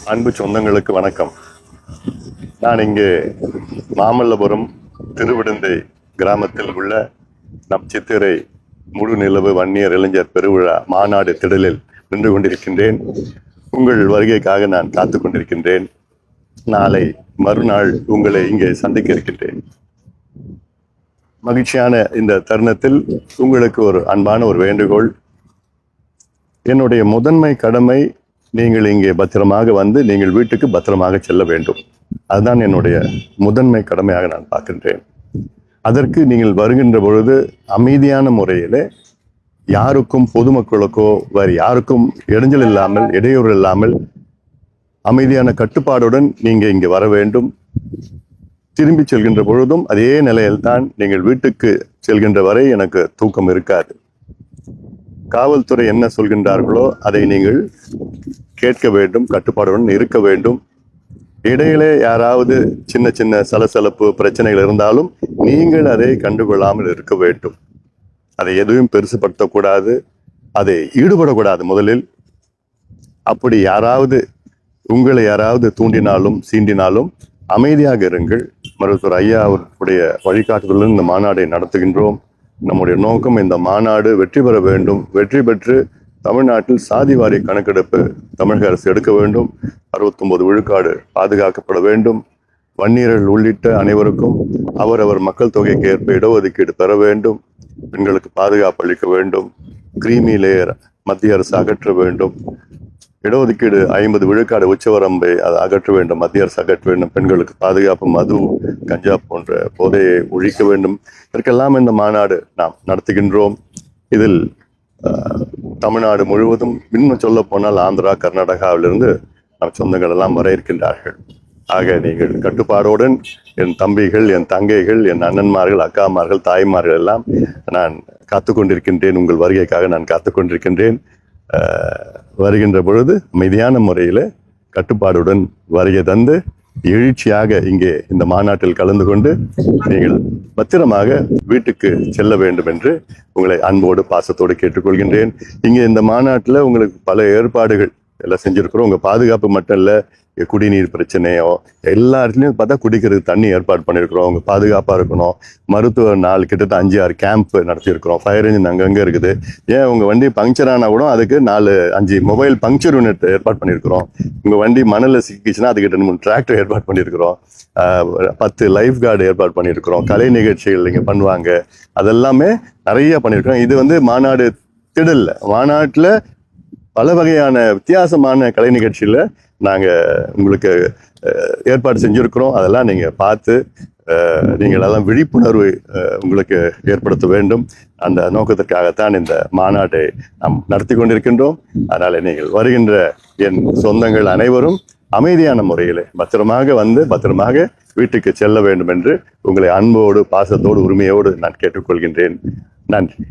அன்பு சொந்தங்களுக்கு வணக்கம். நான் இங்கே மாமல்லபுரம் திருவிடந்தை கிராமத்தில் உள்ள நம் சித்திரை முழு நிலவு வன்னியர் இளைஞர் பெருவிழா மாநாடு திடலில் நின்று கொண்டிருக்கின்றேன். உங்கள் வருகைக்காக நான் காத்து கொண்டிருக்கின்றேன். நாளை மறுநாள் உங்களை இங்கே சந்திக்க இருக்கின்றேன். மகிழ்ச்சியான இந்த தருணத்தில் உங்களுக்கு ஒரு அன்பான ஒரு வேண்டுகோள். என்னுடைய முதன்மை கடமை, நீங்கள் இங்கே பத்திரமாக வந்து நீங்கள் வீட்டுக்கு பத்திரமாக செல்ல வேண்டும். அதுதான் என்னுடைய முதன்மை கடமையாக நான் பார்க்கின்றேன். அதற்கு நீங்கள் வருகின்ற பொழுது அமைதியான முறையிலே, யாருக்கும் பொதுமக்களுக்கோ வேறு யாருக்கும் இடைஞ்சல் இல்லாமல், இடையூறு இல்லாமல், அமைதியான கட்டுப்பாடுடன் நீங்க இங்கே வர வேண்டும். திரும்பி செல்கின்ற பொழுதும் அதே நிலையில்தான். நீங்கள் வீட்டுக்கு செல்கின்ற வரை எனக்கு தூக்கம் இருக்காது. காவல்துறை என்ன சொல்கின்றார்களோ அதை நீங்கள் கேட்க வேண்டும், கட்டுப்பாடுடன் இருக்க வேண்டும். இடையிலே யாராவது சின்ன சின்ன சலசலப்பு பிரச்சனைகள் இருந்தாலும் நீங்கள் அதை கண்டுகொள்ளாமல் இருக்க வேண்டும். அதை எதுவும் பெருசுபடுத்தக்கூடாது, அதை ஈடுபடக்கூடாது முதலில். அப்படி உங்களை யாராவது தூண்டினாலும் சீண்டினாலும் அமைதியாக இருங்கள். மருத்துவர் ஐயா அவருடைய வழிகாட்டுதலுடன் இந்த மாநாடை நடத்துகின்றோம். நம்முடைய நோக்கம் இந்த மாநாடு வெற்றி பெற வேண்டும். வெற்றி பெற்று தமிழ்நாட்டில் சாதிவாரி கணக்கெடுப்பு தமிழக அரசு எடுக்க வேண்டும். 69 விழுக்காடு பாதுகாக்கப்பட வேண்டும். வன்னியர்கள் உள்ளிட்ட அனைவருக்கும் அவரவர் மக்கள் தொகைக்கு ஏற்ப இடஒதுக்கீடு பெற வேண்டும். பெண்களுக்கு பாதுகாப்பு அளிக்க வேண்டும். கிரீமி லேயர் மத்திய அரசு அகற்ற வேண்டும். இடஒதுக்கீடு 50 விழுக்காடு உச்சவரம்பை அதை அகற்ற வேண்டும், மத்திய அரசு அகற்ற வேண்டும். பெண்களுக்கு பாதுகாப்பு, மது, கஞ்சா போன்ற போதையை ஒழிக்க வேண்டும். இதற்கெல்லாம் இந்த மாநாடு நாம் நடத்துகின்றோம். இதில் தமிழ்நாடு முழுவதும், இன்னும் சொல்ல போனால் ஆந்திரா, கர்நாடகாவிலிருந்து நம் சொந்தங்கள் எல்லாம் வர இருக்கின்றார்கள். ஆக நீங்கள் கட்டுப்பாடுடன், என் தம்பிகள், என் தங்கைகள், என் அண்ணன்மார்கள், அக்காமார்கள், தாய்மார்கள் எல்லாம் நான் காத்து கொண்டிருக்கின்றேன். உங்கள் வருகைக்காக நான் காத்து கொண்டிருக்கின்றேன். வருகின்ற பொழுது அமைதியான முறையில் கட்டுப்பாடுடன் வருகை தந்து எழுச்சியாக இங்கே இந்த மாநாட்டில் கலந்து கொண்டு நீங்கள் பத்திரமாக வீட்டுக்கு செல்ல வேண்டும் என்று உங்களை அன்போடு பாசத்தோடு கேட்டுக்கொள்கின்றேன். இங்கே இந்த மாநாட்டில் உங்களுக்கு பல ஏற்பாடுகள் எல்லாம் செஞ்சிருக்கிறோம். உங்கள் பாதுகாப்பு மட்டும் இல்லை, குடிநீர் பிரச்சனையோ எல்லா இடத்துலையும் பார்த்தா குடிக்கிறதுக்கு தண்ணி ஏற்பாடு பண்ணியிருக்கிறோம். அவங்க பாதுகாப்பாக இருக்கணும். மருத்துவ நாள் கிட்டத்தட்ட 5-6 கேம்ப் நடத்தியிருக்கிறோம். ஃபயர் இன்ஜின் அங்கங்கே இருக்குது. ஏன் உங்கள் வண்டி பங்க்சர் ஆனால் கூட அதுக்கு 4-5 மொபைல் பங்க்சர் யூனிட் ஏற்பாடு பண்ணியிருக்கிறோம். உங்கள் வண்டி மணலில் சிக்கிச்சுன்னா அதுக்கு 2-3 டிராக்டர் ஏற்பாடு பண்ணியிருக்கிறோம். 10 லைஃப் கார்டு ஏற்பாடு பண்ணியிருக்கிறோம். கலை நிகழ்ச்சிகள் இங்கே பண்ணுவாங்க. அதெல்லாமே நிறைய பண்ணியிருக்கிறோம். இது மாநாடு திடல்ல, மாநாட்டில் பல வகையான வித்தியாசமான கலை நிகழ்ச்சியில் நாங்கள் உங்களுக்கு ஏற்பாடு செஞ்சுருக்கிறோம். அதெல்லாம் நீங்கள் பார்த்து நீங்கள் எல்லாம் விழிப்புணர்வு உங்களுக்கு ஏற்படுத்த வேண்டும். அந்த நோக்கத்திற்காகத்தான் இந்த மாநாட்டை நாம் நடத்தி கொண்டிருக்கின்றோம். அதனால் நீங்கள் வருகின்ற என் சொந்தங்கள் அனைவரும் அமைதியான முறையில் பத்திரமாக வந்து பத்திரமாக வீட்டுக்கு செல்ல வேண்டும் என்று உங்களை அன்போடு, பாசத்தோடு, உரிமையோடு நான் கேட்டுக்கொள்கின்றேன். நன்றி.